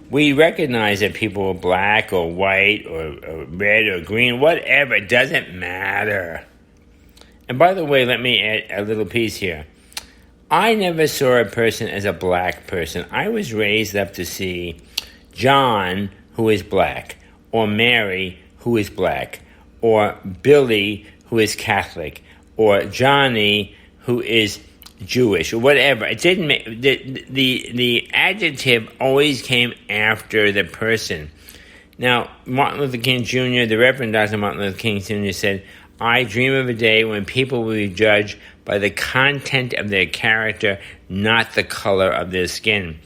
we recognize that people are black or white or red or green, whatever. It doesn't matter. And by the way, let me add a little piece here. I never saw a person as a black person. I was raised up to see John, who is black, or Mary, who is black, or Billy, who is Catholic, or Johnny, who is Jewish, or whatever. It didn't make the adjective always came after the person. Now, Martin Luther King Jr., the Reverend Dr. Martin Luther King Jr. said, "I dream of a day when people will be judged by the content of their character, not the color of their skin."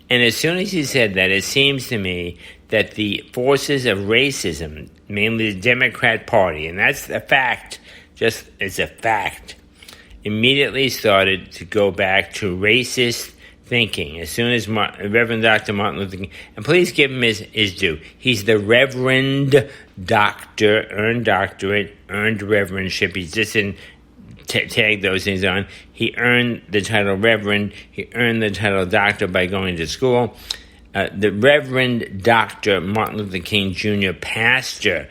And as soon as he said that, it seems to me that the forces of racism, mainly the Democrat Party, and that's a fact, just it's a fact, immediately started to go back to racist thinking. As soon as Reverend Dr. Martin Luther King, and please give him his due. He's the Reverend Doctor, earned doctorate, earned reverendship. He just didn't tag those things on. He earned the title Reverend. He earned the title Doctor by going to school. The Reverend Dr. Martin Luther King Jr., pastor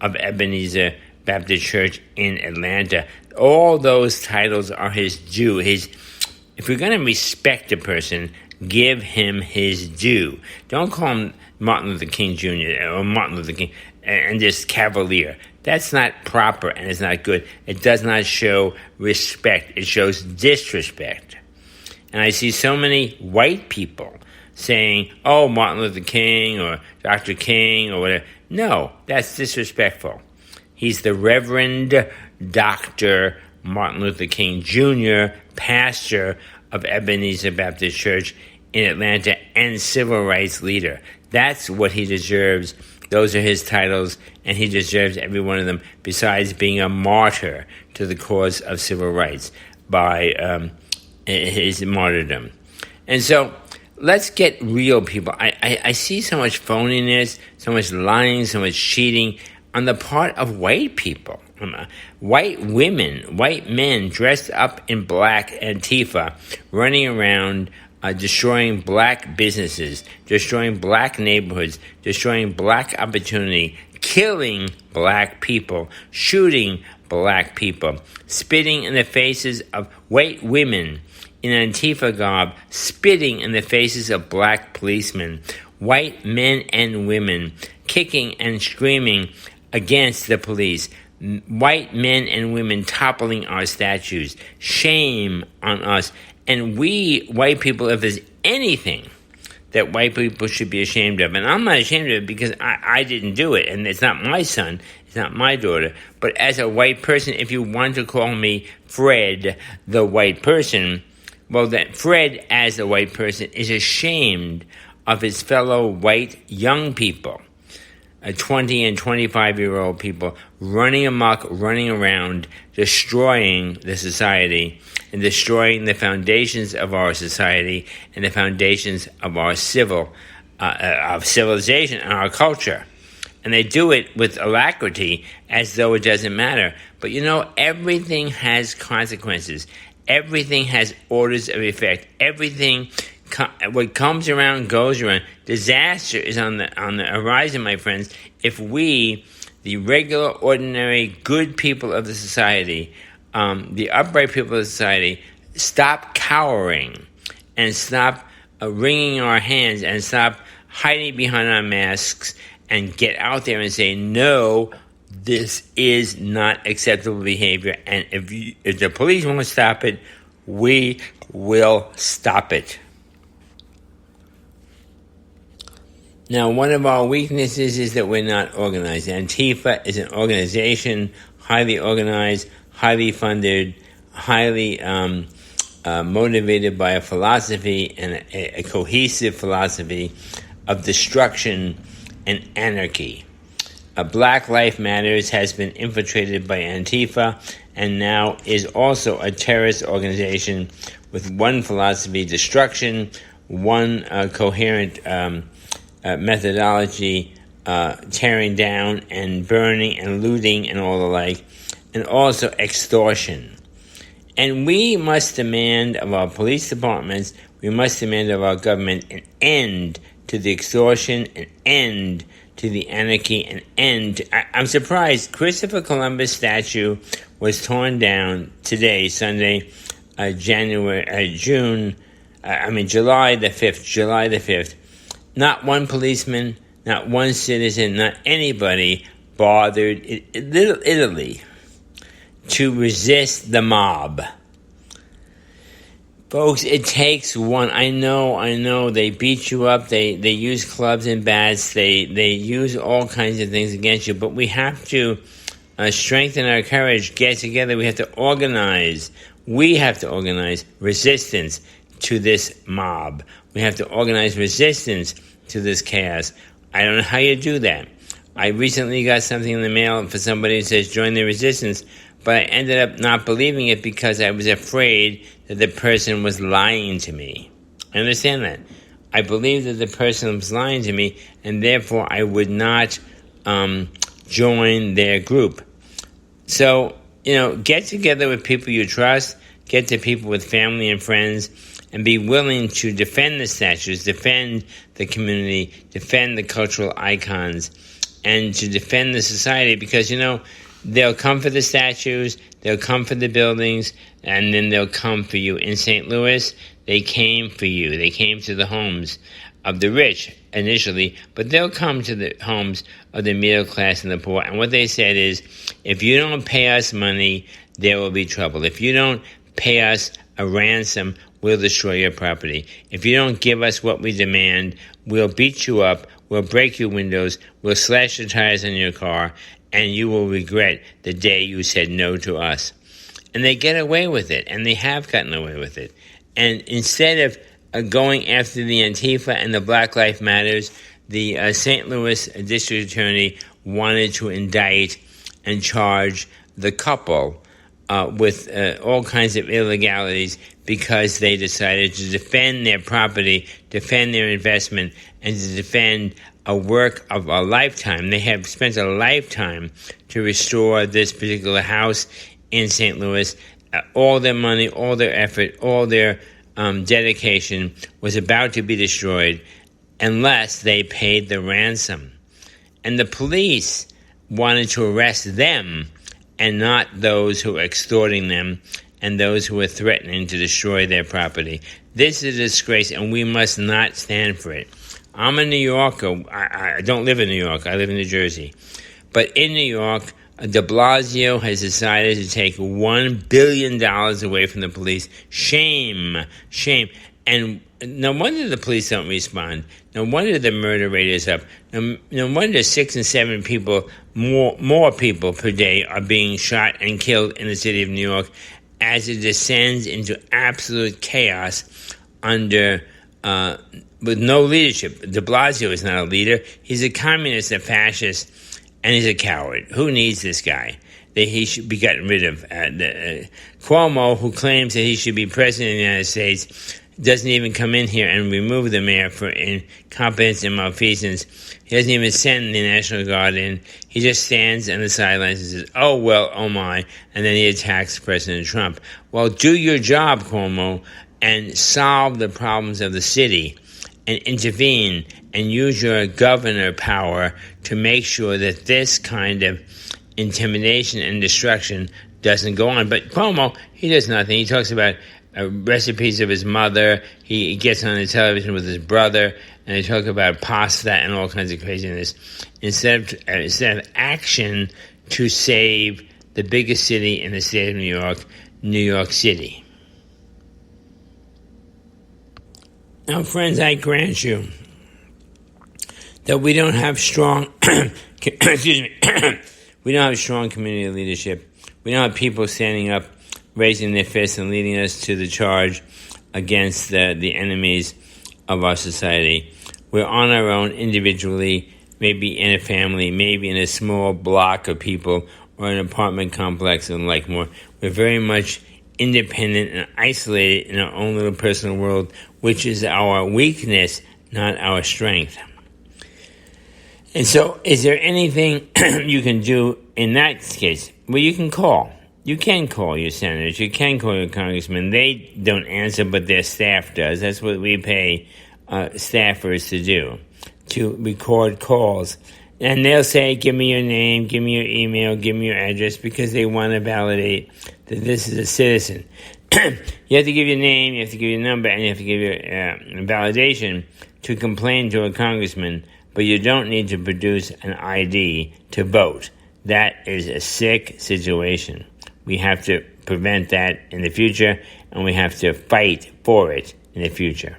of Ebenezer Baptist Church in Atlanta. All those titles are his due. If you're going to respect a person, give him his due. Don't call him Martin Luther King Jr. or Martin Luther King and just cavalier. That's not proper and it's not good. It does not show respect. It shows disrespect. And I see so many white people saying, "Oh, Martin Luther King or Dr. King or whatever." No, that's disrespectful. He's the Reverend Dr. Martin Luther King Jr., pastor of Ebenezer Baptist Church in Atlanta and civil rights leader. That's what he deserves. Those are his titles, and he deserves every one of them, besides being a martyr to the cause of civil rights by his martyrdom. And so let's get real, people. I see so much phoniness, so much lying, so much cheating on the part of white people. White women, white men dressed up in black Antifa, running around destroying black businesses, destroying black neighborhoods, destroying black opportunity, killing black people, shooting black people, spitting in the faces of white women in Antifa garb, spitting in the faces of black policemen, white men and women, kicking and screaming against the police, white men and women toppling our statues. Shame on us. And we, white people, if there's anything that white people should be ashamed of, and I'm not ashamed of it because I didn't do it, and it's not my son, it's not my daughter, but as a white person, if you want to call me Fred, the white person, well, that Fred, as a white person, is ashamed of his fellow white young people, 20 and 25-year-old people running amok, running around, destroying the society and destroying the foundations of our society and the foundations of our of civilization and our culture. And they do it with alacrity as though it doesn't matter. But everything has consequences. Everything has orders of effect. Everything, what comes around goes around. Disaster is on the horizon, my friends, if we, the regular, ordinary, good people of the society, the upright people of society, stop cowering and stop wringing our hands and stop hiding behind our masks and get out there and say, no, this is not acceptable behavior. And if the police won't stop it, we will stop it. Now, one of our weaknesses is that we're not organized. Antifa is an organization, highly organized, highly funded, highly motivated by a philosophy and a cohesive philosophy of destruction and anarchy. Black Lives Matters has been infiltrated by Antifa and now is also a terrorist organization with one philosophy, destruction, one coherent methodology, tearing down and burning and looting and all the like, and also extortion. And we must demand of our police departments, we must demand of our government an end to the extortion, an end to the anarchy, an end. I'm surprised Christopher Columbus statue was torn down today, Sunday, July the 5th, July the 5th. Not one policeman, not one citizen, not anybody bothered Italy to resist the mob. Folks, it takes one. I know, they beat you up, they use clubs and bats, they use all kinds of things against you, but we have to strengthen our courage, get together, we have to organize. We have to organize resistance to this mob. We have to organize resistance to this chaos. I don't know how you do that. I recently got something in the mail for somebody that says join the resistance, but I ended up not believing it because I was afraid that the person was lying to me. I understand that. I believed that the person was lying to me, and therefore I would not join their group. So, get together with people you trust, get to people with family and friends, and be willing to defend the statues, defend the community, defend the cultural icons, and to defend the society, because, they'll come for the statues, they'll come for the buildings, and then they'll come for you. In St. Louis, they came for you. They came to the homes of the rich initially, but they'll come to the homes of the middle class and the poor. And what they said is, if you don't pay us money, there will be trouble. If you don't pay us a ransom, we'll destroy your property. If you don't give us what we demand, we'll beat you up, we'll break your windows, we'll slash the tires on your car, and you will regret the day you said no to us. And they get away with it, and they have gotten away with it. And instead of going after the Antifa and the Black Lives Matters, the St. Louis district attorney wanted to indict and charge the couple with all kinds of illegalities because they decided to defend their property, defend their investment, and to defend a work of a lifetime. They have spent a lifetime to restore this particular house in St. Louis. All their money, all their effort, all their dedication was about to be destroyed unless they paid the ransom. And the police wanted to arrest them and not those who were extorting them and those who were threatening to destroy their property. This is a disgrace, and we must not stand for it. I'm a New Yorker. I don't live in New York. I live in New Jersey. But in New York, de Blasio has decided to take $1 billion away from the police. Shame. Shame. And no wonder the police don't respond. No wonder the murder rate is up. No wonder 6 and 7 people, more people per day are being shot and killed in the city of New York as it descends into absolute chaos with no leadership. De Blasio is not a leader. He's a communist, a fascist, and he's a coward. Who needs this guy? That he should be gotten rid of. Cuomo, who claims that he should be president of the United States, doesn't even come in here and remove the mayor for incompetence and malfeasance. He doesn't even send the National Guard in. He just stands on the sidelines and says, oh, well, oh, my, and then he attacks President Trump. Well, do your job, Cuomo, and solve the problems of the city and intervene and use your governor power to make sure that this kind of intimidation and destruction doesn't go on. But Cuomo, he does nothing. He talks about recipes of his mother. He gets on the television with his brother, and they talk about pasta and all kinds of craziness. Instead of action to save the biggest city in the state of New York City. Now, friends, I grant you that we don't have strong, we don't have strong community leadership. We don't have people standing up, raising their fists and leading us to the charge against the enemies of our society. We're on our own individually, maybe in a family, maybe in a small block of people or an apartment complex and like more. We're very much independent and isolated in our own little personal world, which is our weakness, not our strength. And so, is there anything you can do in that case? Well, you can call. You can call your senators. You can call your congressmen. They don't answer, but their staff does. That's what we pay staffers to do, to record calls. And they'll say, give me your name, give me your email, give me your address, because they want to validate that this is a citizen. You have to give your name, you have to give your number, and you have to give your validation to complain to a congressman, but you don't need to produce an ID to vote. That is a sick situation. We have to prevent that in the future, and we have to fight for it in the future.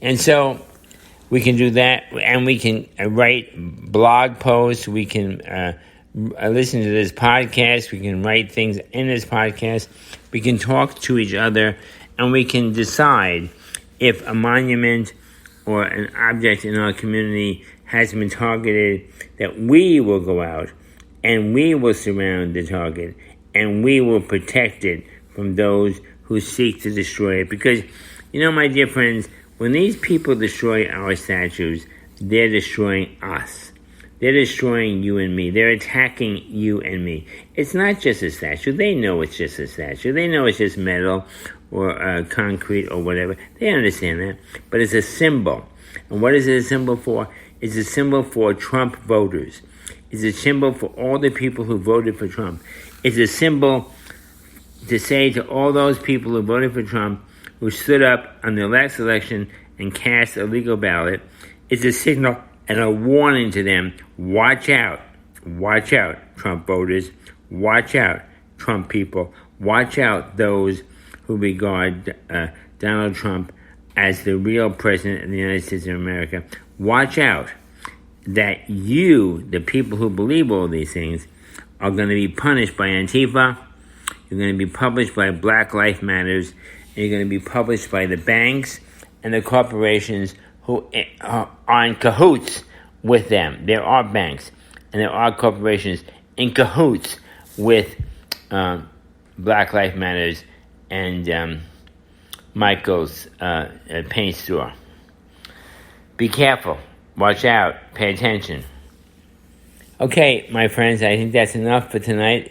And so we can do that, and we can write blog posts, we can listen to this podcast, we can write things in this podcast, we can talk to each other, and we can decide if a monument or an object in our community has been targeted, that we will go out and we will surround the target and we will protect it from those who seek to destroy it. Because, my dear friends, when these people destroy our statues, they're destroying us. They're destroying you and me. They're attacking you and me. It's not just a statue. They know it's just a statue. They know it's just metal or concrete or whatever. They understand that. But it's a symbol. And what is it a symbol for? It's a symbol for Trump voters. It's a symbol for all the people who voted for Trump. It's a symbol to say to all those people who voted for Trump, who stood up on the last election and cast a legal ballot, it's a signal and a warning to them. Watch out, Trump voters. Watch out, Trump people. Watch out, those who regard Donald Trump as the real president of the United States of America. Watch out that you, the people who believe all these things, are going to be punished by Antifa. You're going to be published by Black Lives Matters. And you're going to be published by the banks and the corporations who are in cahoots with them. There are banks and there are corporations in cahoots with Black Lives Matters and Michael's paint store. Be careful. Watch out. Pay attention. Okay, my friends, I think that's enough for tonight.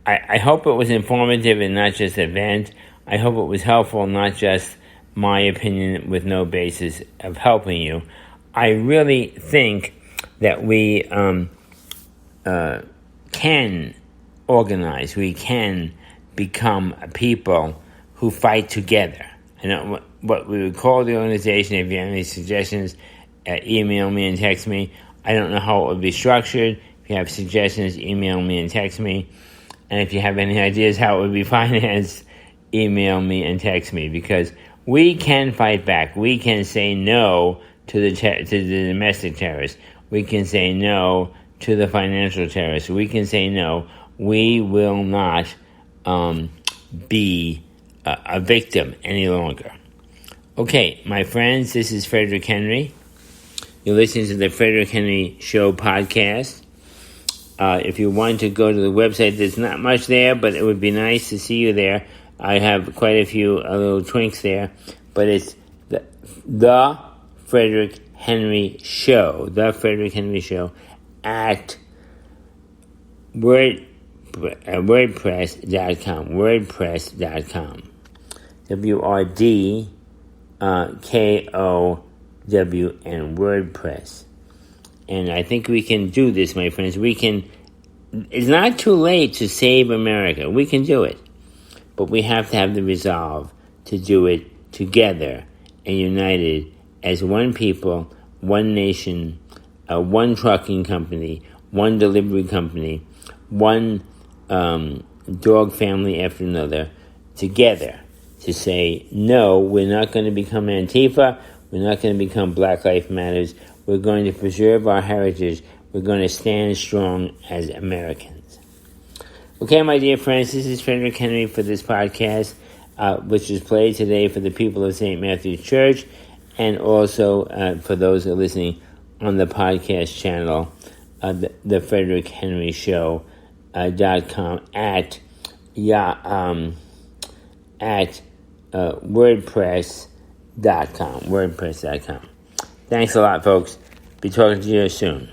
I hope it was informative and not just a vent. I hope it was helpful, not just my opinion with no basis of helping you. I really think that we can organize. We can become a people who fight together. And what we would call the organization, if you have any suggestions, email me and text me. I don't know how it would be structured. If you have suggestions, email me and text me. And if you have any ideas how it would be financed, email me and text me. Because we can fight back. We can say no to the domestic terrorists. We can say no to the financial terrorists. We can say no. We will not be a victim any longer. Okay, my friends, this is Frederick Henry. You're listening to the Frederick Henry Show podcast. If you want to go to the website, there's not much there, but it would be nice to see you there. I have quite a few little twinks there, but it's the Frederick Henry Show, the Frederick Henry Show at WordPress.com, WordPress.com, WRDKOWN, WordPress. And I think we can do this, my friends. It's not too late to save America. We can do it. But we have to have the resolve to do it together and united as one people, one nation, one trucking company, one delivery company, one dog family after another, together to say, no, we're not going to become Antifa. We're not going to become Black Lives Matters. We're going to preserve our heritage. We're going to stand strong as Americans. Okay, my dear friends, this is Frederick Henry for this podcast, which is played today for the people of St. Matthew's Church, and also for those who are listening on the podcast channel, the Frederick Henry Show .com at WordPress.com. WordPress.com. Thanks a lot, folks. Be talking to you soon.